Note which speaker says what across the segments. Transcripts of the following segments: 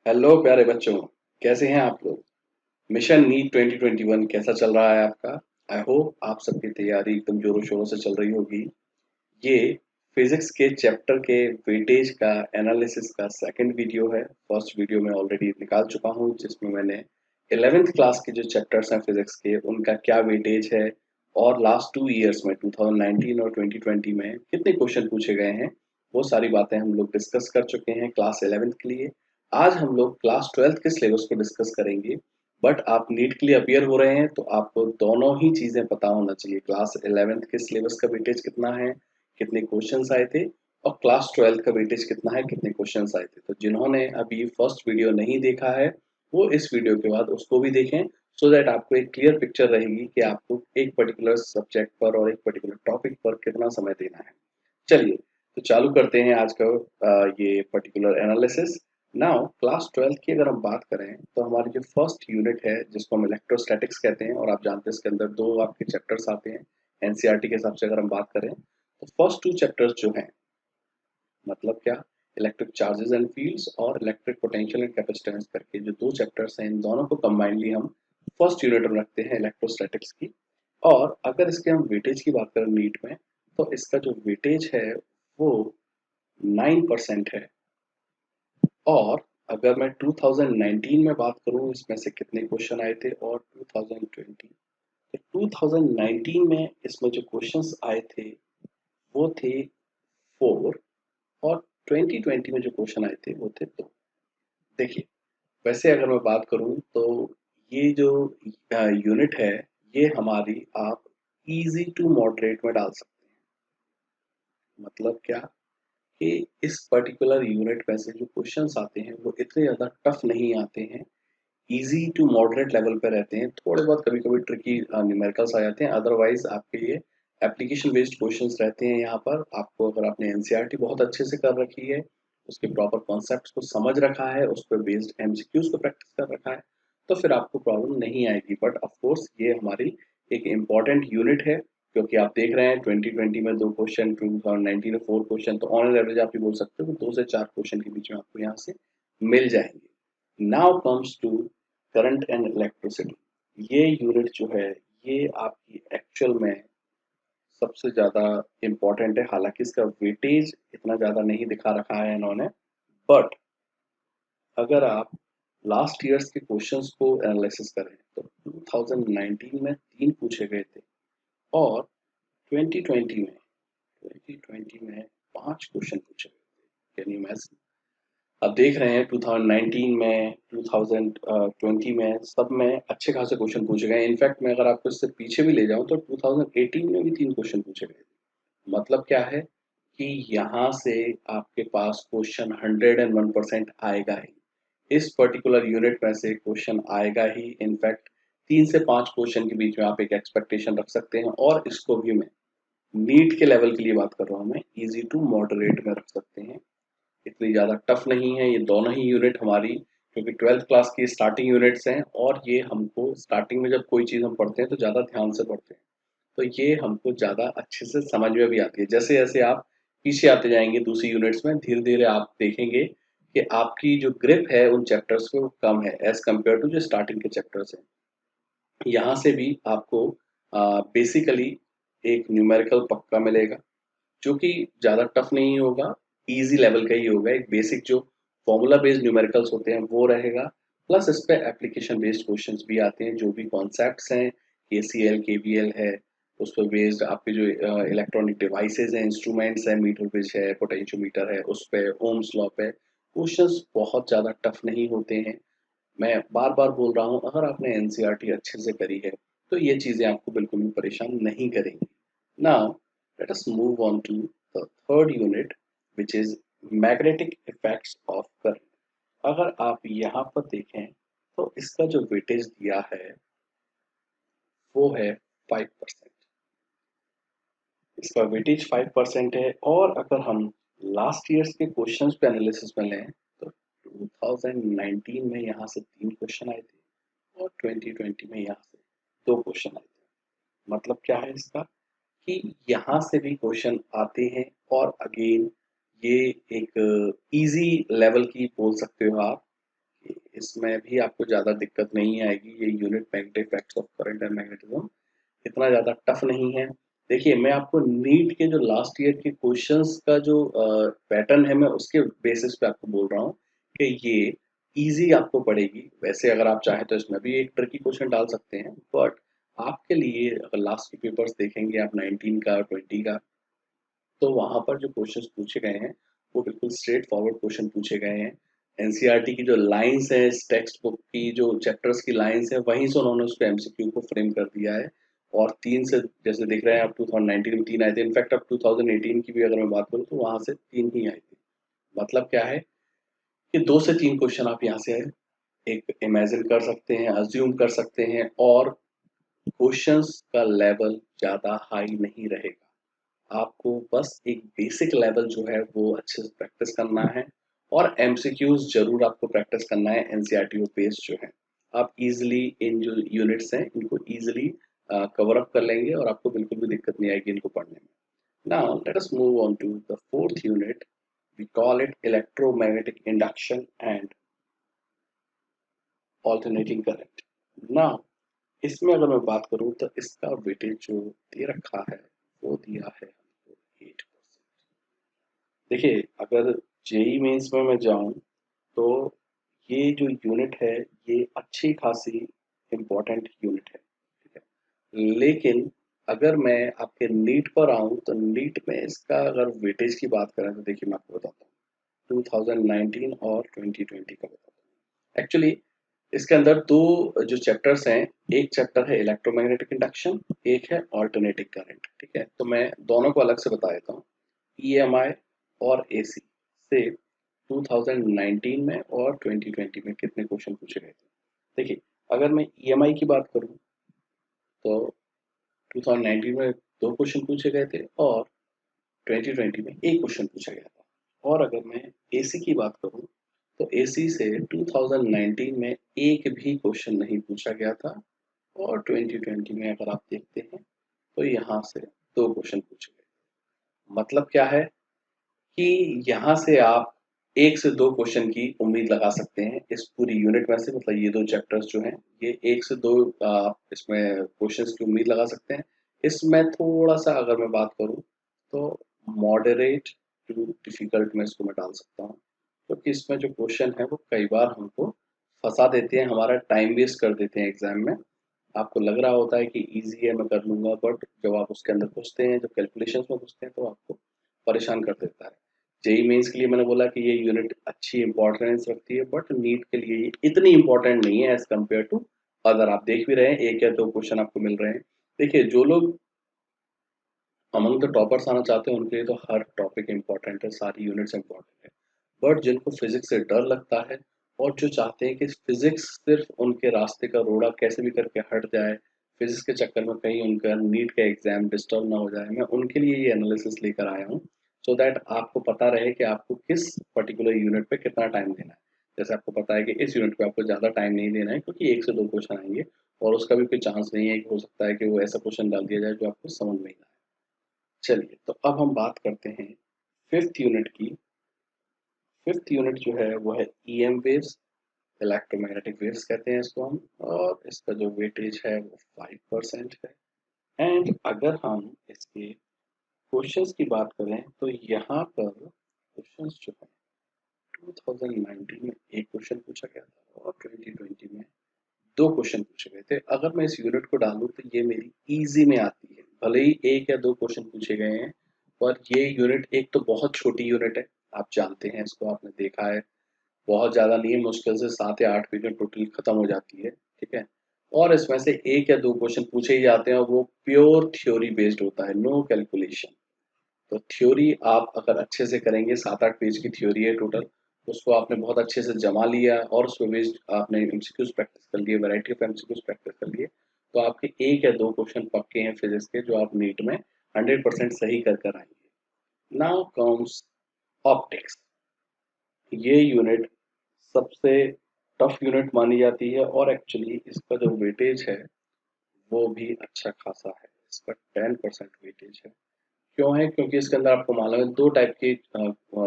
Speaker 1: Hello प्यारे बच्चों। कैसे हैं आप लोग? मिशन नीट 2021 कैसा चल रहा है आपका? आई होप आप सबकी तैयारी एकदम जोरों शोरों से चल रही होगी। ये फिजिक्स के चैप्टर के वेटेज का एनालिसिस का सेकंड वीडियो है। फर्स्ट वीडियो में ऑलरेडी निकाल चुका हूँ जिसमें मैंने 11th क्लास के जो चैप्टर्स हैं फिजिक्स के उनका क्या वेटेज है और लास्ट 2 इयर्स में 2019 और 2020 में कितने क्वेश्चन पूछे गए हैं वो सारी बातें हम लोग डिस्कस कर चुके हैं क्लास 11th के लिए। आज हम लोग क्लास 12th के सिलेबस को डिस्कस करेंगे। बट आप नीट के लिए अपियर हो रहे हैं तो आपको दोनों ही चीजें पता होना चाहिए। क्लास 11th के सिलेबस का वेटेज कितना है, कितने क्वेश्चंस आए थे, और क्लास 12th का वेटेज कितना है, कितने क्वेश्चंस आए थे। तो जिन्होंने अभी फर्स्ट वीडियो नहीं देखा है वो इस वीडियो के बाद उसको भी देखें, सो दैट आपको एक क्लियर पिक्चर रहेगी कि आपको एक पर्टिकुलर सब्जेक्ट पर और एक पर्टिकुलर टॉपिक पर कितना समय देना है। चलिए तो चालू करते हैं आज का ये particular analysis. Now class 12th की अगर हम बात करें तो हमारी जो फर्स्ट यूनिट है जिसको हम इलेक्ट्रोस्टैटिक्स कहते हैं, और आप जानते हैं इसके अंदर दो आपके चैप्टर्स आते हैं। एनसीईआरटी के हिसाब से अगर हम बात करें तो फर्स्ट टू चैप्टर्स जो हैं, मतलब क्या, इलेक्ट्रिक चार्जेस एंड फील्ड्स और इलेक्ट्रिक पोटेंशियल एंड कैपेसिटेंस करके जो दो चैप्टर्स हैं इन दोनों को कंबाइनली हम फर्स्ट यूनिट में रखते हैं इलेक्ट्रोस्टैटिक्स की। और अगर इसके हम वेटेज की बात करें नीट में तो इसका जो वेटेज है वो 9% है। और अगर मैं 2019 में बात करूं इसमें से कितने क्वेश्चन आए थे और 2020, तो 2019 में इसमें जो क्वेश्चंस आए थे वो थे 4, और 2020 में जो क्वेश्चन आए थे वो थे 2। देखिए, वैसे अगर मैं बात करूं तो ये जो यूनिट है ये हमारी आप इजी टू मॉडरेट में डाल सकते हैं। मतलब क्या कि इस पर्टिकुलर यूनिट में से जो क्वेश्चंस आते हैं वो इतने ज़्यादा टफ नहीं आते हैं, इजी टू मॉडरेट लेवल पे रहते हैं। थोड़े बहुत कभी कभी ट्रिकी न्यूमेरिकल्स आ जाते हैं, अदरवाइज आपके लिए एप्लीकेशन बेस्ड क्वेश्चंस रहते हैं। यहाँ पर आपको, अगर आपने एनसीईआरटी बहुत अच्छे से कर रखी है, उसके प्रॉपर कॉन्सेप्ट्स को समझ रखा है, उस पर बेस्ड एमसीक्यूज को प्रैक्टिस कर रखा है, तो फिर आपको प्रॉब्लम नहीं आएगी। बट ऑफ कोर्स ये हमारी एक इम्पॉर्टेंट यूनिट है, क्योंकि आप देख रहे हैं 2020 में 2 क्वेश्चन, 2019 में 4 क्वेश्चन, तो ऑन एवरेज आप ये बोल सकते हो कि 2 से 4 क्वेश्चन के बीच में आपको यहाँ से मिल जाएंगे। Now comes to current and electricity. ये यूनिट जो है ये आपकी एक्चुअल में सबसे ज़्यादा इम्पोर्टेंट है। हालांकि इसका वेटेज इतना ज़्यादा नहीं दिखा रखा है इन्होंने, बट अगर आप लास्ट ईयर्स के क्वेश्चंस को एनालिसिस करें तो 2019 में 3 पूछे गए थे, और 2020 में 5 क्वेश्चन पूछे गए थे। Can you imagine? अब देख रहे हैं 2019 में, 2020 में, सब में अच्छे खासे क्वेश्चन पूछे गए। इनफैक्ट मैं अगर आपको इससे पीछे भी ले जाऊं तो 2018 में भी 3 क्वेश्चन पूछे गए थे। मतलब क्या है कि यहाँ से आपके पास क्वेश्चन 101% आएगा ही। इस पर्टिकुलर यूनिट में से क्वेश्चन आएगा ही। इनफैक्ट 3 से 5 क्वेश्चन के बीच में आप एक एक्सपेक्टेशन रख सकते हैं, और इसको भी मैं नीट के लेवल के लिए बात कर रहा हूँ, मैं इजी टू मॉडरेट में रख सकते हैं। इतनी ज़्यादा टफ नहीं है ये दोनों ही यूनिट हमारी, क्योंकि 12th क्लास की स्टार्टिंग यूनिट्स हैं, और ये हमको स्टार्टिंग में जब कोई चीज़ हम पढ़ते हैं तो ज़्यादा ध्यान से पढ़ते हैं, तो ये हमको ज़्यादा अच्छे से समझ में भी आती है। जैसे जैसे आप पीछे आते जाएंगे दूसरी यूनिट्स में, धीरे धीरे आप देखेंगे कि आपकी जो ग्रिप है उन चैप्टर्स पे वो कम है एज कम्पेयर टू जो स्टार्टिंग के चैप्टर्स हैं। यहाँ से भी आपको बेसिकली एक न्यूमेरिकल पक्का मिलेगा, जो कि ज़्यादा टफ नहीं होगा, इजी लेवल का ही होगा। एक बेसिक जो फॉर्मूला बेस्ड न्यूमेरिकल्स होते हैं वो रहेगा, प्लस इस पे एप्लीकेशन बेस्ड क्वेश्चंस भी आते हैं। जो भी कॉन्सेप्ट्स हैं, केसीएल केवीएल है, उस पर बेस्ड आपके जो इलेक्ट्रॉनिक डिवाइसेज हैं, इंस्ट्रूमेंट्स हैं, मीटर ब्रिज है, पोटेंशियोमीटर है, उस पे ओम्स लॉ पे क्वेश्चंस बहुत ज़्यादा टफ नहीं होते हैं। मैं बार बार बोल रहा हूँ, अगर आपने एनसीईआरटी अच्छे से करी है तो ये चीज़ें आपको बिल्कुल भी परेशान नहीं करेंगी। Now let us move on to the third unit, which is magnetic effects of current। अगर आप यहाँ पर देखें तो इसका जो वेटेज दिया है वो है 5%। इसका वेटेज 5% है। और अगर हम लास्ट ईयर्स के क्वेश्चंस पे एनालिसिस में लें तो 2019 में यहाँ से 3 क्वेश्चन आए थे, और 2020 में यहाँ से 2 क्वेश्चन आए थे। मतलब क्या है इसका कि यहाँ से भी क्वेश्चन आते हैं, और अगेन ये एक इजी लेवल की बोल सकते हो आप, इसमें भी आपको ज़्यादा दिक्कत नहीं आएगी। ये unit magnetic effects of current and magnetism इतना ज़्यादा टफ नहीं है। देखिए, मैं आपको नीट के जो लास्ट ईयर के क्वेश्चंस का जो पैटर्न है, मैं उसके बेसिस पे आपको बोल रहा हूँ कि ये ईज़ी आपको पड़ेगी। वैसे अगर आप चाहें तो इसमें भी एक ट्रिकी क्वेश्चन डाल सकते हैं, बट आपके लिए अगर लास्ट के पेपर्स देखेंगे आप 19 का, 20 का, तो वहाँ पर जो क्वेश्चंस पूछे गए हैं, वो बिल्कुल स्ट्रेट फॉरवर्ड क्वेश्चन पूछे गए हैं। एनसीईआरटी की जो लाइन्स हैं, इस टेक्स्ट बुक की जो चैप्टर्स की लाइन्स हैं, वहीं से उन्होंने उसको एमसीक्यू को फ्रेम कर दिया है। और 3 से जैसे दिख रहे हैं, अब 2019 में 3 आए थे। इनफैक्ट अब 2018 की भी अगर मैं बात करूँ तो वहाँ से 3 ही आए थे। मतलब क्या है कि 2 से 3 क्वेश्चन आप यहाँ से एक इमेजिन कर सकते हैं, अज़्यूम कर सकते हैं, और क्वेश्चंस का लेवल ज़्यादा हाई नहीं रहेगा। आपको बस एक बेसिक लेवल जो है वो अच्छे से प्रैक्टिस करना है, और एमसीक्यूज जरूर आपको प्रैक्टिस करना है। एनसीईआरटी बेस्ड जो है, आप इजीली इन जो यूनिट्स हैं इनको इजीली कवर अप कर लेंगे, और आपको बिल्कुल भी दिक्कत नहीं आएगी इनको पढ़ने में। Now let us move on to the fourth unit. We call it electromagnetic induction and alternating current. Now इसमें अगर मैं बात करूं तो इसका वेटेज जो दे रखा है वो दिया है हमको 8%। देखिए, अगर जेई मेंस में मैं जाऊं तो ये जो यूनिट है ये अच्छी खासी इम्पोर्टेंट यूनिट है, ठीक है। लेकिन अगर मैं आपके नीट पर आऊं तो नीट में इसका अगर वेटेज की बात करें तो देखिए, मैं आपको बताता हूँ 2019 और 2020 का बताता हूँ। एक्चुअली इसके अंदर दो जो चैप्टर्स हैं, एक चैप्टर है इलेक्ट्रोमैग्नेटिक इंडक्शन, एक है ऑल्टरनेटिंग करंट, ठीक है। तो मैं दोनों को अलग से बता देता हूँ। ईएमआई और एसी से 2019 में और 2020 में कितने क्वेश्चन पूछे गए थे। देखिए, अगर मैं ईएमआई की बात करूं तो 2019 में 2 क्वेश्चन पूछे गए थे, और 2020 में एक क्वेश्चन पूछा गया था। और अगर मैं एसी की बात करूं तो एसी से 2019 में एक भी क्वेश्चन नहीं पूछा गया था, और 2020 में अगर आप देखते हैं तो यहाँ से 2 क्वेश्चन पूछे गए। मतलब क्या है कि यहाँ से आप 1 से 2 क्वेश्चन की उम्मीद लगा सकते हैं इस पूरी यूनिट में से। मतलब ये 2 चैप्टर्स जो हैं, ये 1 से 2 आप इसमें क्वेश्चंस की उम्मीद लगा सकते हैं। इसमें थोड़ा सा अगर मैं बात करूँ तो मॉडरेट टू डिफिकल्ट में इसको मैं डाल सकता हूँ, क्योंकि इसमें जो क्वेश्चन है वो कई बार हमको फंसा देते हैं, हमारा टाइम वेस्ट कर देते हैं एग्जाम में। आपको लग रहा होता है कि इजी है, मैं कर लूंगा, बट जब आप उसके अंदर घुसते हैं, जब कैलकुलेशंस में घुसते हैं, तो आपको परेशान कर देता है। जेई मेंस के लिए मैंने बोला कि ये यूनिट अच्छी इंपॉर्टेंस रखती है, बट नीट के लिए ये इतनी इंपॉर्टेंट नहीं है एज कम्पेयर टू अदर। आप देख भी रहे हैं, 1 या 2 क्वेश्चन आपको मिल रहे हैं। देखिए, जो लोग अमंग द टॉपर्स आना चाहते हैं उनके लिए तो हर टॉपिक इंपॉर्टेंट है, सारी यूनिट्स इंपॉर्टेंट है। बट जिनको फिजिक्स से डर लगता है, और जो चाहते हैं कि फिजिक्स सिर्फ उनके रास्ते का रोड़ा कैसे भी करके हट जाए, फिजिक्स के चक्कर में कहीं उनका नीट का एग्जाम डिस्टर्ब ना हो जाए, मैं उनके लिए ये एनालिसिस लेकर आया हूँ, सो दैट आपको पता रहे कि आपको किस पर्टिकुलर यूनिट पे कितना टाइम देना है। जैसे आपको पता है कि इस यूनिट पे आपको ज़्यादा टाइम नहीं देना है, क्योंकि 1 से 2 क्वेश्चन आएंगे, और उसका भी कोई चांस नहीं है कि हो सकता है कि वो ऐसा क्वेश्चन डाल दिया जाए जो आपको समझ में ही ना आए। चलिए, तो अब हम बात करते हैं फिफ्थ यूनिट की। फिफ्थ यूनिट जो है वो है ईएम वेव्स, इलेक्ट्रोमैग्नेटिक वेव्स कहते हैं इसको हम, और इसका जो वेटेज है वो 5% है। एंड अगर हम इसके क्वेश्चंस की बात करें तो यहाँ पर क्वेश्चंस जो है 2019 में एक क्वेश्चन पूछा गया था, और 2020 में 2 क्वेश्चन पूछे गए थे। अगर मैं इस यूनिट को डालूं तो ये मेरी इजी में आती है, भले ही 1 या 2 क्वेश्चन पूछे गए हैं, पर ये यूनिट एक तो बहुत छोटी यूनिट है, आप जानते हैं इसको, आपने देखा है, बहुत ज़्यादा नहीं है, मुश्किल से 7 या 8 पेज में टोटली खत्म हो जाती है, ठीक है। और इसमें से 1 या 2 क्वेश्चन पूछे ही जाते हैं, और वो प्योर थ्योरी बेस्ड होता है, नो कैलकुलेशन। तो थ्योरी आप अगर अच्छे से करेंगे, 7-8 पेज की थ्योरी है टोटल, उसको आपने बहुत अच्छे से जमा लिया, और उस पर बेस्ड आपने एमसीक्यूज प्रैक्टिस कर लिए, वैरायटी ऑफ एमसीक्यूज प्रैक्टिस कर लिए, तो आपके 1 या 2 क्वेश्चन पक्के हैं फिजिक्स के, जो आप नीट में 100% सही कर कर आएंगे। Now comes optics. ये यूनिट सबसे टफ यूनिट मानी जाती है, और एक्चुअली इसका जो वेटेज है वो भी अच्छा खासा है, इसका 10% वेटेज है। क्यों है? क्योंकि इसके अंदर आपको मालूम है 2 टाइप के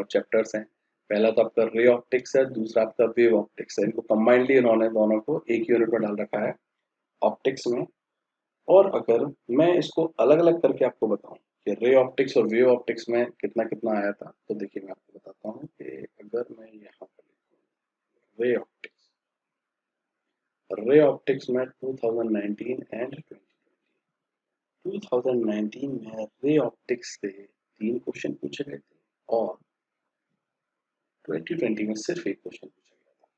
Speaker 1: चैप्टर्स हैं। पहला तो आपका रे ऑप्टिक्स है, दूसरा आपका वेव ऑप्टिक्स है। इनको कंबाइंडली इन्होंने दोनों को एक यूनिट में डाल रखा है ऑप्टिक्स में। और अगर मैं इसको अलग अलग करके आपको बताऊं कि रे ऑप्टिक्स और वेव ऑप्टिक्स में कितना कितना आया था, तो देखिए मैं आपको बताता हूँ कि अगर मैं यहाँ पर रे ऑप्टिक्स में 2019 एंड 2019 में रे ऑप्टिक्स से 3 क्वेश्चन पूछे गए थे और 2020 में सिर्फ एक क्वेश्चन पूछा गया था।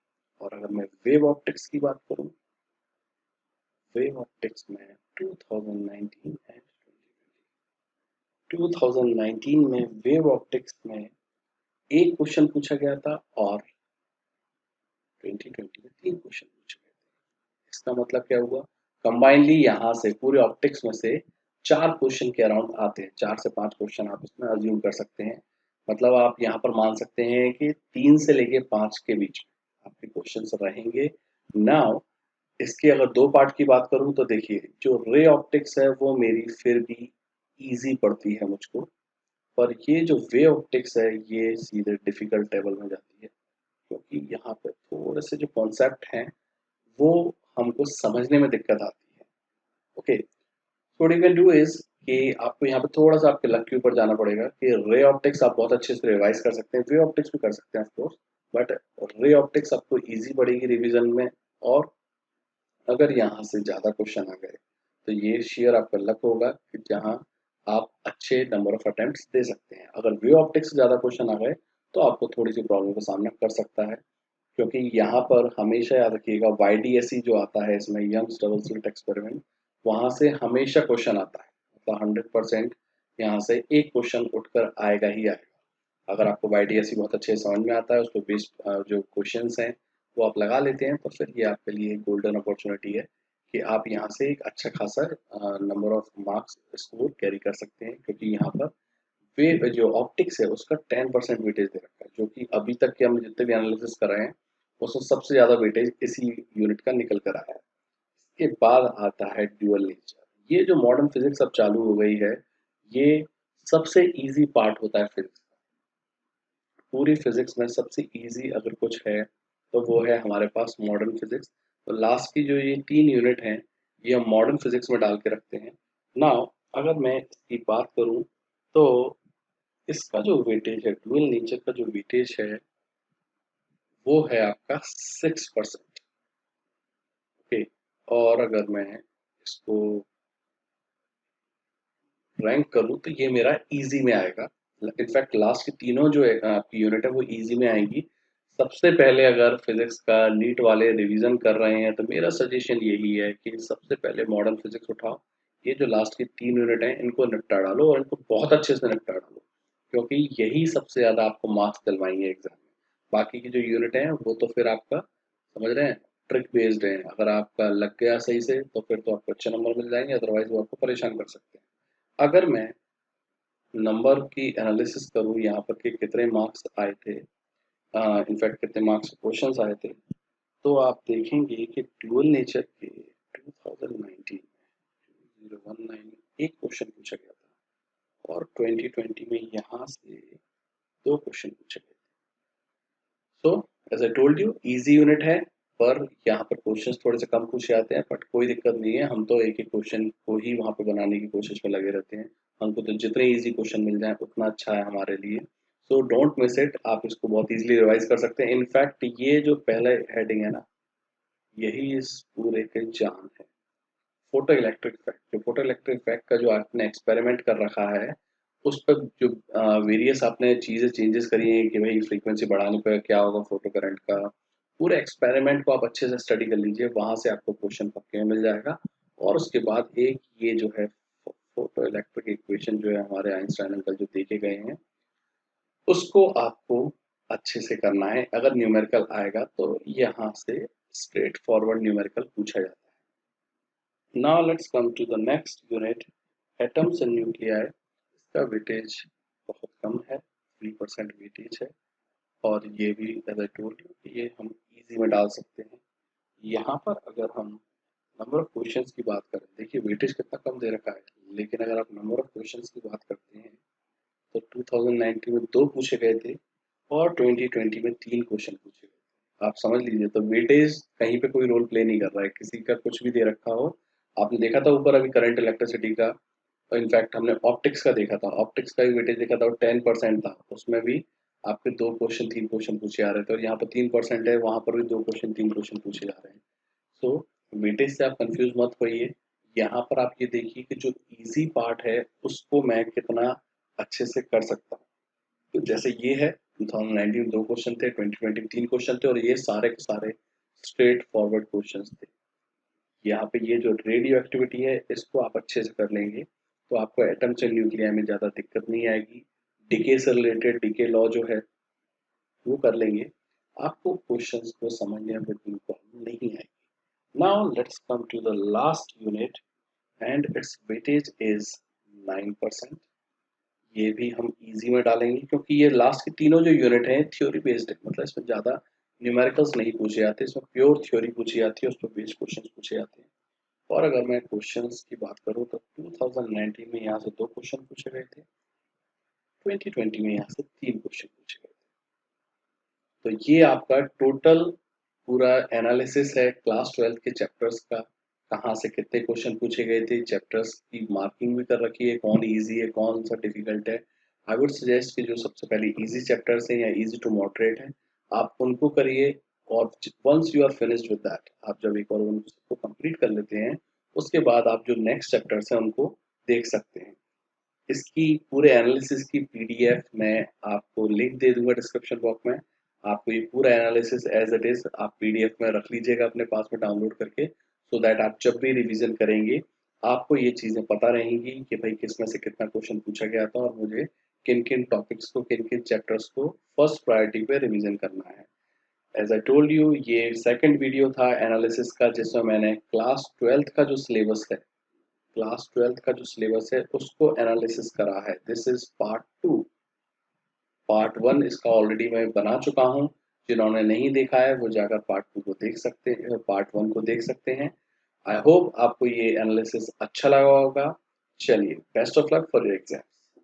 Speaker 1: और अगर मैं वेव ऑप्टिक्स की बात करूं, वेव ऑप्टिक्स में 2019 एंड 2019 में वेव ऑप्टिक्स में एक क्वेश्चन पूछा गया था और 2020 में 3 क्वेश्चन पूछे गए थे। इसका मतलब क्या हुआ, कंबाइनली यहाँ से पूरे ऑप्टिक्स में से 4 क्वेश्चन के अराउंड आते हैं। 4 से 5 क्वेश्चन आप इसमें अज्यूम कर सकते हैं। मतलब आप यहाँ पर मान सकते हैं कि 3 से लेके 5 के बीच में आपके क्वेश्चन रहेंगे। नाउ इसकी अगर 2 पार्ट की बात करूं तो देखिए, जो रे ऑप्टिक्स है वो मेरी फिर भी इजी पड़ती है मुझको, पर ये जो वे ऑप्टिक्स है ये सीधे डिफिकल्ट लेवल में जाती है, क्योंकि यहाँ पे थोड़े से जो कॉन्सेप्ट हैं वो हमको समझने में दिक्कत आती है। Okay, so what you can do is कि आपको यहाँ पे थोड़ा सा आपके लक के ऊपर जाना पड़ेगा कि रे ऑप्टिक्स आप बहुत अच्छे से रिवाइज कर सकते हैं, वे ऑप्टिक्स भी कर सकते हैं ऑफकोर्स, बट रे ऑप्टिक्स आपको इजी पड़ेगी रिवीजन में। और अगर यहाँ से ज़्यादा क्वेश्चन आ गए तो ये शेयर आपका लक होगा कि जहाँ आप अच्छे नंबर ऑफ अटेम्प्ट्स दे सकते हैं। अगर व्यू ऑप्टिक्स से ज़्यादा क्वेश्चन आ गए तो आपको थोड़ी सी प्रॉब्लम का सामना कर सकता है, क्योंकि यहाँ पर हमेशा याद रखिएगा YDSE जो आता है इसमें, यंग्स डबल स्लिट एक्सपेरिमेंट, वहाँ से हमेशा क्वेश्चन आता है। मतलब 100% यहाँ से एक क्वेश्चन उठकर आएगा ही आएगा। अगर आपको YDSE बहुत अच्छे से समझ में आता है, उसको बेस्ड जो क्वेश्चंस हैं वो आप लगा लेते हैं, तो फिर ये आपके लिए गोल्डन अपॉर्चुनिटी है कि आप यहाँ से एक अच्छा खासा number of marks score carry कर सकते हैं। क्योंकि यहाँ पर वे जो ऑप्टिक्स है उसका 10% वेटेज दे रखा है, जो कि अभी तक के हम जितने भी एनालिसिस कर रहे हैं उसमें सबसे ज़्यादा वेटेज इसी यूनिट का निकल कर आया है। इसके बाद आता है ड्यूअल नेचर। ये जो मॉडर्न फिजिक्स अब चालू हो गई है, ये सबसे इजी पार्ट होता है फिजिक्स। पूरी फिजिक्स में सबसे इजी अगर कुछ है तो वो है हमारे पास मॉडर्न फिजिक्स। तो लास्ट की जो ये 3 यूनिट हैं ये हम मॉडर्न फिजिक्स में डाल के रखते हैं। नाउ अगर मैं इसकी बात करूं तो इसका जो वेटेज है, डुअल नेचर का जो वेटेज है वो है आपका 6%। ओके, और अगर मैं इसको रैंक करूँ तो ये मेरा इजी में आएगा। इनफैक्ट लास्ट की तीनों जो आपकी यूनिट है वो इजी में आएंगी। सबसे पहले अगर फिजिक्स का नीट वाले रिवीजन कर रहे हैं तो मेरा सजेशन यही है कि सबसे पहले मॉडर्न फिजिक्स उठाओ। ये जो लास्ट की 3 यूनिट हैं इनको निपटा डालो और इनको बहुत अच्छे से निपटा डालो, क्योंकि यही सबसे ज़्यादा आपको मार्क्स दिलवाएंगे एग्जाम में। बाकी की जो यूनिट है वो तो फिर आपका समझ रहे हैं ट्रिक बेस्ड है। अगर आपका लग गया सही से तो फिर तो आपको अच्छे नंबर मिल जाएंगे, अदरवाइज वो आपको परेशान कर सकते हैं। अगर मैं नंबर की एनालिसिस करूँ यहाँ पर कि कितने मार्क्स आए थे, इनफैक्ट कितने मार्क्स क्वेश्चंस आए थे, तो आप देखेंगे कि ड्यूअल नेचर के 2019 में 019 में एक क्वेश्चन पूछा गया था और 2020 में यहाँ से 2 क्वेश्चन पूछे गए थे। So as I told you, easy unit है, पर यहाँ पर क्वेश्चंस थोड़े से कम पूछे आते हैं, बट कोई दिक्कत नहीं है। हम तो एक एक क्वेश्चन को ही वहाँ पे बनाने की कोशिश में लगे रहते हैं। हमको तो जितने इजी क्वेश्चन मिल जाए उतना अच्छा है हमारे लिए। सो डोंट मिस इट, आप इसको बहुत इजीली रिवाइज कर सकते हैं। इनफैक्ट ये जो पहला हेडिंग है ना, यही इस पूरे के जान है। फोटो इलेक्ट्रिक इफेक्ट, जो फोटो इलेक्ट्रिक इफेक्ट का जो आपने एक्सपेरिमेंट कर रखा है उस पर जो वेरियस आपने चीज़ें चेंजेस करी हैं कि भाई फ्रीक्वेंसी बढ़ाने पर क्या होगा फोटो करंट का, पूरे एक्सपेरिमेंट को आप अच्छे से स्टडी कर लीजिए, वहां से आपको क्वेश्चन पक्के में मिल जाएगा। और उसके बाद एक ये जो है फोटो इलेक्ट्रिक इक्वेशन जो है हमारे आइंस्टाइन अंकल जो देखे गए हैं, उसको आपको अच्छे से करना है। अगर न्यूमेरिकल आएगा तो यहाँ से स्ट्रेट फॉरवर्ड न्यूमेरिकल पूछा जाता है। Now let's come to the next unit, atoms and nuclei। इसका वेटेज बहुत कम है, 3% वेटेज है, और ये भी एज आई टोल्ड यू ये हम इजी में डाल सकते हैं। यहाँ पर अगर हम नंबर ऑफ क्वेश्चंस की बात करें, देखिए वेटेज कितना कम दे रखा है, लेकिन अगर आप नंबर ऑफ क्वेश्चंस की बात करते हैं तो 2019 में 2 पूछे गए थे और 2020 में 3 क्वेश्चन पूछे गए। आप समझ लीजिए, तो वेटेज कहीं पे कोई रोल प्ले नहीं कर रहा है, किसी का कुछ भी दे रखा हो। आपने देखा था ऊपर अभी करंट इलेक्ट्रिसिटी का, और इनफैक्ट हमने ऑप्टिक्स का देखा था, ऑप्टिक्स का भी वेटेज देखा था और 10% था, उसमें भी आपके 2 क्वेश्चन 3 क्वेश्चन पूछे आ रहे थे, और यहाँ पर 3% है, वहां पर भी 2 क्वेश्चन 3 क्वेश्चन पूछे जा रहे हैं। सो वेटेज से आप कंफ्यूज मत होइए। यहाँ पर आप ये देखिए कि जो इजी पार्ट है उसको मैं कितना अच्छे से कर सकता हूँ। तो जैसे ये है 2019 2 क्वेश्चन थे, 2020 3 क्वेश्चन थे, और ये सारे के सारे स्ट्रेट फॉरवर्ड क्वेश्चंस थे। यहाँ पे ये जो रेडियो एक्टिविटी है इसको आप अच्छे से कर लेंगे तो आपको एटम से न्यूक्लिया में ज़्यादा दिक्कत नहीं आएगी। डीके से रिलेटेड डीके लॉ जो है वो कर लेंगे, आपको क्वेश्चंस को समझने में बिल्कुल प्रॉब्लम नहीं आएगी। Now let's come to the last unit and its weightage is 9%। ये भी हम इजी में डालेंगे क्योंकि ये लास्ट के तीनों जो यूनिट हैं थ्योरी बेस्ड है, मतलब इसमें ज़्यादा न्यूमेरिकल्स नहीं पूछे जाते, इसमें प्योर थ्योरी पूछी जाती है, उस पर बेस्ड क्वेश्चन पूछे जाते हैं। और अगर मैं क्वेश्चंस की बात करूं तो 2019 में यहाँ से 2 क्वेश्चन पूछे गए थे, 2020 में यहाँ से 3 क्वेश्चन पूछे गए थे। तो ये आपका टोटल पूरा एनालिसिस है क्लास 12 के चैप्टर्स का, कहाँ से कितने क्वेश्चन पूछे गए थे, चैप्टर्स की मार्किंग भी कर रखी है, कौन इजी है कौन सा डिफिकल्ट है। आई वुड सजेस्ट कि जो सबसे पहले इजी चैप्टर्स हैं या इजी टू मॉडरेट हैं आप उनको करिए, और once you are finished with that, आप जब एक बार उनको कंप्लीट कर लेते हैं उसके बाद आप जो नेक्स्ट चैप्टर्स हैं उनको देख सकते हैं। इसकी पूरे एनालिसिस की पीडीएफ मैं आपको लिंक दे दूंगा डिस्क्रिप्शन बॉक्स में। आपको ये पूरा एनालिसिस एज इट इज आप पीडीएफ में रख लीजिएगा अपने पास में डाउनलोड करके, सो दैट आप जब भी रिवीजन करेंगे आपको ये चीज़ें पता रहेंगी कि भाई किस में से कितना क्वेश्चन पूछा गया था और मुझे किन किन टॉपिक्स को किन किन चैप्टर्स को फर्स्ट प्रायोरिटी पे रिवीजन करना है। एज आई टोल्ड यू ये सेकंड वीडियो था एनालिसिस का जिसमें मैंने क्लास 12th का जो सिलेबस है, क्लास 12th का जो सिलेबस है उसको एनालिसिस करा है। This is part 2। पार्ट 1 इसका ऑलरेडी मैं बना चुका हूँ, जिन्होंने नहीं देखा है वो जाकर पार्ट 2 को देख सकते हैं, पार्ट 1 को देख सकते हैं। आई होप आपको ये एनालिसिस अच्छा लगा होगा। चलिए, best of luck for your exam.